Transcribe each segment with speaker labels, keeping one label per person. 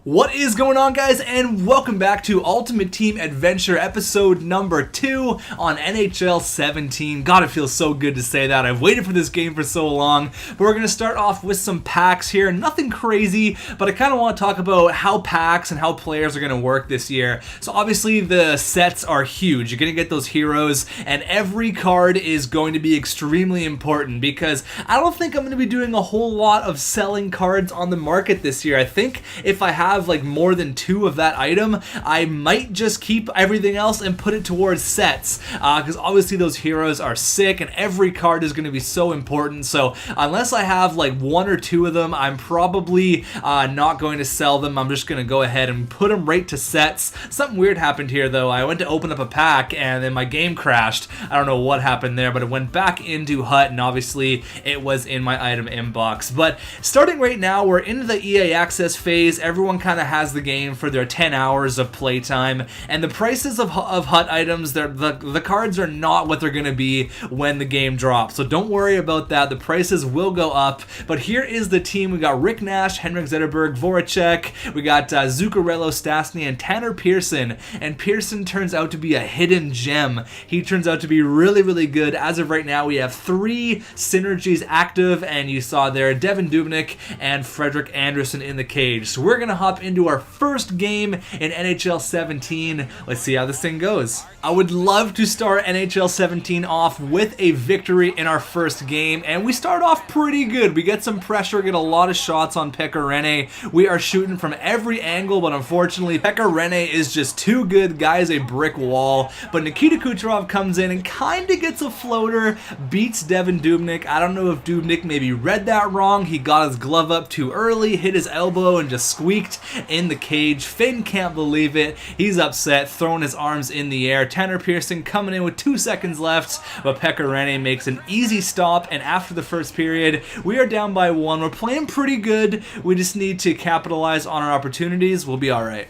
Speaker 1: What is going on, guys, and welcome back to Ultimate Team Adventure episode number 2 on NHL 17. God, it feels so good to say that. I've waited for this game for so long, but we're going to start off with some packs here. Nothing crazy, but I kind of want to talk about how packs and how players are going to work this year. So obviously the sets are huge. You're going to get those heroes, and every card is going to be extremely important because I don't think I'm going to be doing a whole lot of selling cards on the market this year. I think if I have like more than 2 of that item, I might just keep everything else and put it towards sets because obviously those heroes are sick and every card is going to be so important. So unless I have like 1 or 2 of them, I'm probably not going to sell them. I'm just going to go ahead and put them right to sets. Something weird happened here though. I went to open up a pack and then my game crashed. I don't know what happened there, but it went back into HUT and obviously it was in my item inbox. But starting right now, we're into the EA access phase. Everyone kind of has the game for their 10 hours of playtime, and the prices of HUT items, the cards are not what they're going to be when the game drops, so don't worry about that. The prices will go up, but here is the team. We got Rick Nash, Henrik Zetterberg, Voracek, we got Zuccarello, Stastny, and Tanner Pearson, and Pearson turns out to be a hidden gem. He turns out to be really, really good. As of right now, we have 3 synergies active, and you saw there Devin Dubnyk and Frederik Andersen in the cage. So we're going to hop into our first game in NHL 17. Let's see how this thing goes. I would love to start NHL 17 off with a victory in our first game, and we start off pretty good. We get some pressure, get a lot of shots on Pekka Rinne. We are shooting from every angle, but unfortunately Pekka Rinne is just too good. Guy is a brick wall, but Nikita Kucherov comes in and kind of gets a floater, beats Devin Dubnyk. I don't know if Dubnyk maybe read that wrong. He got his glove up too early, hit his elbow, and just squeaked in the cage. Finn can't believe it. He's upset, throwing his arms in the air. Tanner Pearson coming in with 2 seconds left, but Pekka Rinne makes an easy stop, and after the first period, we are down by 1. We're playing pretty good. We just need to capitalize on our opportunities. We'll be all right.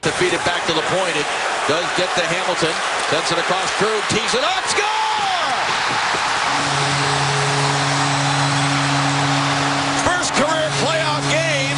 Speaker 2: To feed it back to the point, it does get to Hamilton. Sends it across Krug, tees it up, score! First career playoff game,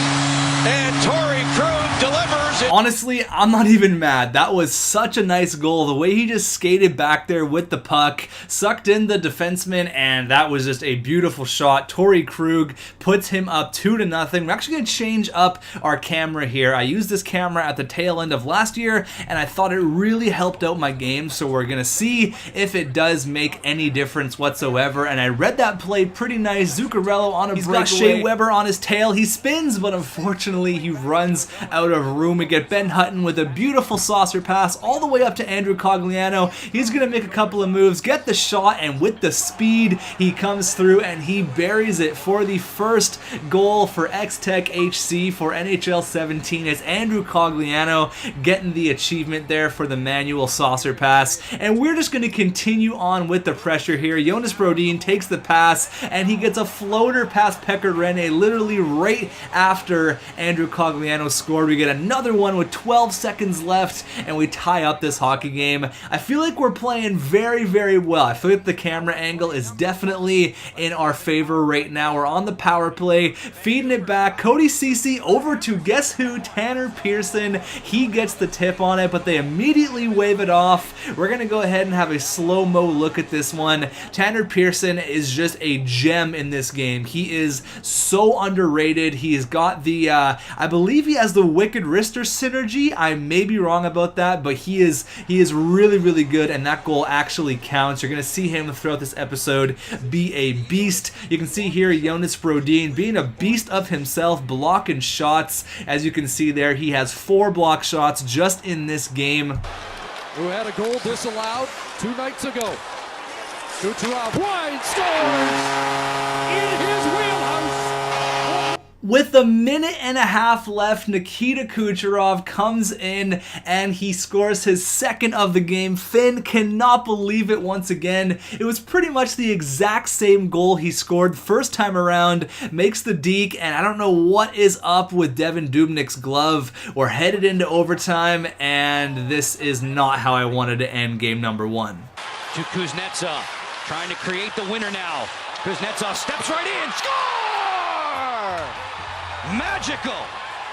Speaker 2: and Torrey Krug delivers it.
Speaker 1: Honestly, I'm not even mad. That was such a nice goal. The way he just skated back there with the puck, sucked in the defenseman, and that was just a beautiful shot. Torrey Krug puts him up 2-0. We're actually going to change up our camera here. I used this camera at the tail end of last year, and I thought it really helped out my game, so we're going to see if it does make any difference whatsoever. And I read that play pretty nice. Zuccarello on a breakaway. He's got Shea Weber on his tail. He spins, but unfortunately he runs out of room. We get Ben Hutton with a beautiful saucer pass all the way up to Andrew Cogliano. He's going to make a couple of moves, get the shot, and with the speed, he comes through and he buries it for the first goal for xTechHC for NHL 17. It's Andrew Cogliano getting the achievement there for the manual saucer pass, and we're just going to continue on with the pressure here. Jonas Brodin takes the pass, and he gets a floater past Pekka Rinne literally right after Andrew Cogliano scored. We get another one with 12 seconds left, and we tie up this hockey game. I feel like we're playing very, very well. I feel like the camera angle is definitely in our favor right now. We're on the power play, feeding it back. Cody Ceci over to guess who? Tanner Pearson. He gets the tip on it, but they immediately wave it off. We're going to go ahead and have a slow-mo look at this one. Tanner Pearson is just a gem in this game. He is so underrated. He's got the, I believe he has the Wicked Wrister synergy. I may be wrong about that, but he is really, really good, and that goal actually counts. You're going to see him throughout this episode be a beast. You can see here Jonas Brodin being a beast of himself, blocking shots. As you can see there, he has 4 block shots just in this game.
Speaker 3: Who had a goal disallowed 2 nights ago. Kucherov wide scores in his wheelhouse.
Speaker 1: With a minute and a half left, Nikita Kucherov comes in and he scores his 2nd of the game. Finn cannot believe it once again. It was pretty much the exact same goal he scored first time around, makes the deke, and I don't know what is up with Devin Dubnyk's glove. We're headed into overtime, and this is not how I wanted to end game number 1.
Speaker 4: To Kuznetsov, trying to create the winner now. Kuznetsov steps right in, score! Magical!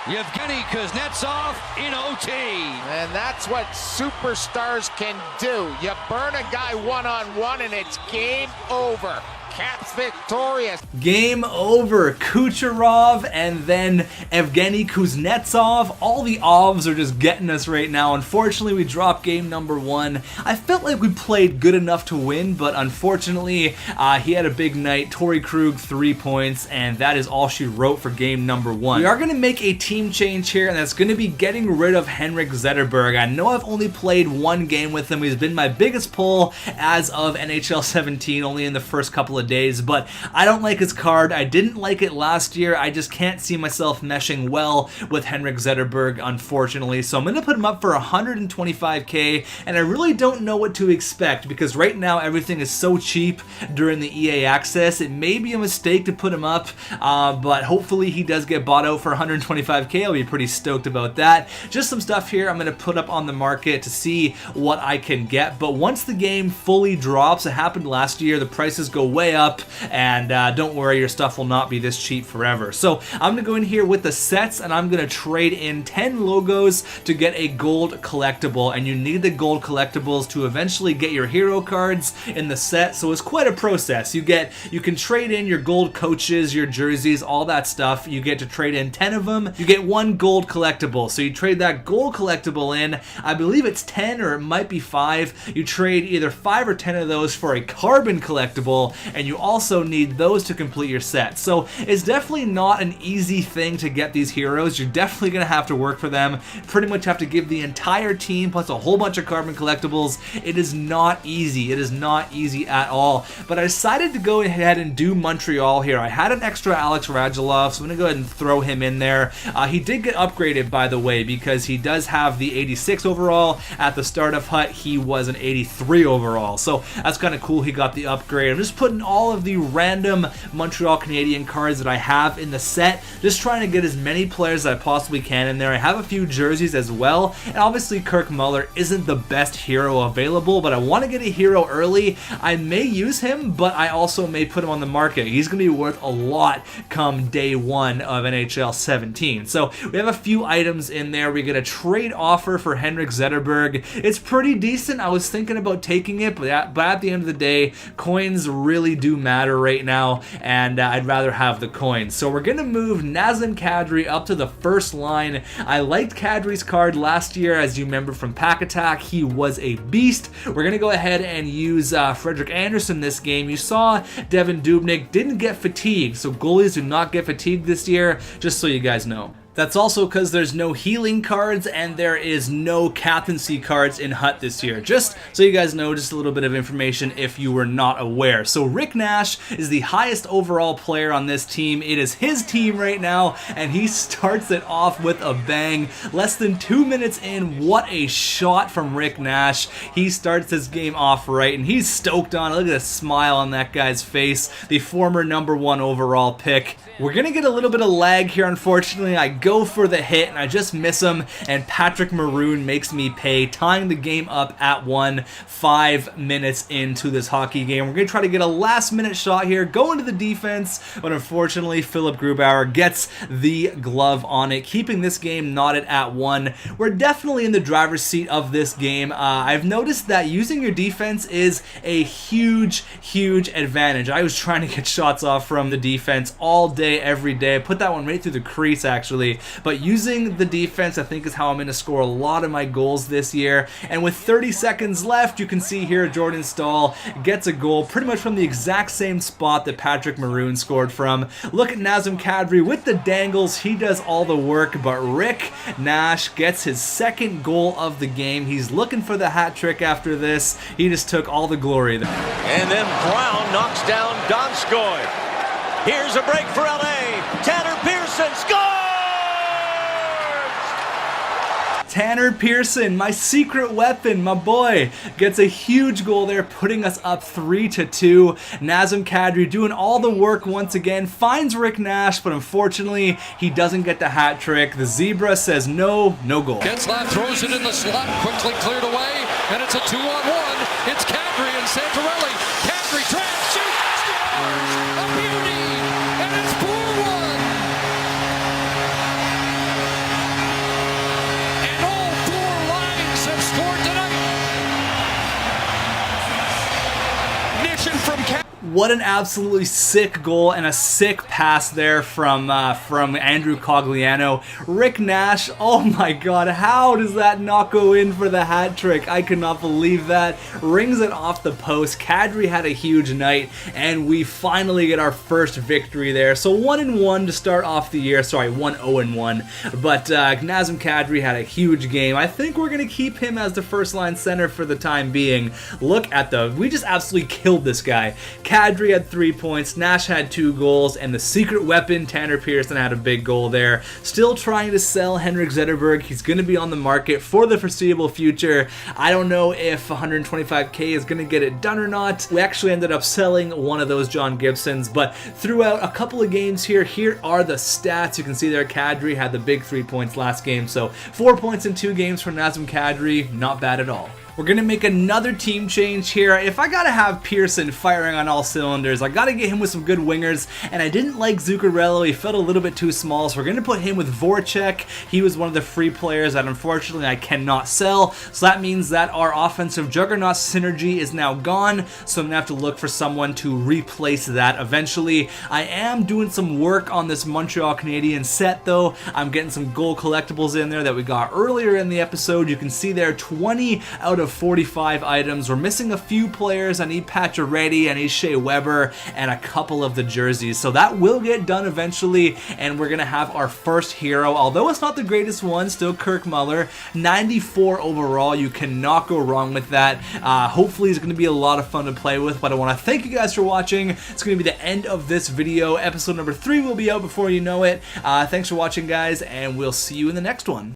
Speaker 4: Yevgeny Kuznetsov in OT.
Speaker 5: And that's what superstars can do. You burn a guy one-on-one and it's game over. Caps victorious.
Speaker 1: Game over. Kucherov and then Evgeny Kuznetsov. All the ovs are just getting us right now. Unfortunately, we dropped game number 1. I felt like we played good enough to win, but unfortunately, he had a big night. Torrey Krug, 3 points, and that is all she wrote for game number 1. We are going to make a team change here, and that's going to be getting rid of Henrik Zetterberg. I know I've only played 1 game with him. He's been my biggest pull as of NHL 17, only in the first couple of days, but I don't like his card. I didn't like it last year. I just can't see myself meshing well with Henrik Zetterberg, unfortunately, so I'm going to put him up for 125k, and I really don't know what to expect because right now everything is so cheap during the EA access. It may be a mistake to put him up, but hopefully he does get bought out for 125k. I'll be pretty stoked about that. Just some stuff here I'm going to put up on the market to see what I can get, but once the game fully drops, it happened last year, the prices go way up, and don't worry, your stuff will not be this cheap forever. So I'm gonna go in here with the sets, and I'm gonna trade in 10 logos to get a gold collectible, and you need the gold collectibles to eventually get your hero cards in the set, so it's quite a process. You can trade in your gold coaches, your jerseys, all that stuff. You get to trade in 10 of them. You get 1 gold collectible, so you trade that gold collectible in. I believe it's 10 or it might be 5. You trade either 5 or 10 of those for a carbon collectible, and you also need those to complete your set. So it's definitely not an easy thing to get these heroes. You're definitely going to have to work for them. Pretty much have to give the entire team plus a whole bunch of carbon collectibles. It is not easy. It is not easy at all. But I decided to go ahead and do Montreal here. I had an extra Alex Radulov, so I'm going to go ahead and throw him in there. He did get upgraded, by the way, because he does have the 86 overall. At the start of HUT, he was an 83 overall. So that's kind of cool. He got the upgrade. I'm just putting all of the random Montreal Canadian cards that I have in the set, just trying to get as many players as I possibly can in there. I have a few jerseys as well, and obviously Kirk Muller isn't the best hero available, but I want to get a hero early. I may use him, but I also may put him on the market. He's going to be worth a lot come day 1 of NHL 17. So we have a few items in there. We get a trade offer for Henrik Zetterberg. It's pretty decent. I was thinking about taking it, but at the end of the day, coins really do matter right now, and I'd rather have the coins. So we're going to move Nazem Kadri up to the first line. I liked Kadri's card last year, as you remember from Pack Attack. He was a beast. We're going to go ahead and use Frederick Anderson this game. You saw Devin Dubnyk didn't get fatigued, so goalies do not get fatigued this year, just so you guys know. That's also because there's no healing cards and there is no captaincy cards in HUT this year. Just so you guys know, just a little bit of information if you were not aware. So Rick Nash is the highest overall player on this team. It is his team right now, and he starts it off with a bang. Less than 2 minutes in, what a shot from Rick Nash. He starts this game off right, and he's stoked on it. Look at the smile on that guy's face. The former #1 overall pick. We're going to get a little bit of lag here, unfortunately. I go for the hit, and I just miss him, and Patrick Maroon makes me pay, tying the game up at 1, 5 minutes into this hockey game. We're going to try to get a last-minute shot here, go into the defense, but unfortunately, Philip Grubauer gets the glove on it, keeping this game knotted at 1. We're definitely in the driver's seat of this game. I've noticed that using your defense is a huge, huge advantage. I was trying to get shots off from the defense all day, every day. I put that one right through the crease, actually. But using the defense, I think, is how I'm going to score a lot of my goals this year. And with 30 seconds left, you can see here Jordan Staal gets a goal pretty much from the exact same spot that Patrick Maroon scored from. Look at Nazem Kadri with the dangles. He does all the work, but Rick Nash gets his second goal of the game. He's looking for the hat trick after this. He just took all the glory there.
Speaker 2: And then Brown knocks down Donskoy. Here's a break for LA. Tanner Pearson scores!
Speaker 1: Tanner Pearson, my secret weapon, my boy, gets a huge goal there, putting us up 3-2. Nazem Kadri doing all the work once again, finds Rick Nash, but unfortunately, he doesn't get the hat trick. The Zebra says no, no goal.
Speaker 3: Getzlaff throws it in the slot, quickly cleared away, and it's a 2-on-1. It's Kadri and Santorelli. Kadri traps, shoots, scores! A beauty! And it's 4-1!
Speaker 1: What an absolutely sick goal and a sick pass there from Andrew Cogliano. Rick Nash, oh my god, how does that not go in for the hat trick? I could not believe that. Rings it off the post. Kadri had a huge night, and we finally get our first victory there. So 1-1 to start off the year. Sorry, 1-0-1. But Nazem Kadri had a huge game. I think we're going to keep him as the first line center for the time being. Look at we just absolutely killed this guy. Kadri had 3 points, Nash had 2 goals, and the secret weapon, Tanner Pearson, had a big goal there. Still trying to sell Henrik Zetterberg. He's going to be on the market for the foreseeable future. I don't know if 125k is going to get it done or not. We actually ended up selling one of those John Gibsons, but throughout a couple of games here are the stats. You can see there Kadri had the big 3 points last game, so 4 points in 2 games for Nazem Kadri. Not bad at all. We're going to make another team change here. If I got to have Pearson firing on all cylinders, I got to get him with some good wingers, and I didn't like Zuccarello. He felt a little bit too small, so we're going to put him with Voracek. He was one of the free players that unfortunately I cannot sell, so that means that our offensive juggernaut synergy is now gone, so I'm going to have to look for someone to replace that eventually. I am doing some work on this Montreal Canadiens set, though. I'm getting some gold collectibles in there that we got earlier in the episode. You can see there 20 out of 45 items. We're missing a few players. I need Pacioretty, I need Shea Weber, and a couple of the jerseys. So that will get done eventually, and we're going to have our first hero. Although it's not the greatest one, still Kirk Muller. 94 overall. You cannot go wrong with that. Hopefully it's going to be a lot of fun to play with, but I want to thank you guys for watching. It's going to be the end of this video. Episode number 3 will be out before you know it. Thanks for watching, guys, and we'll see you in the next one.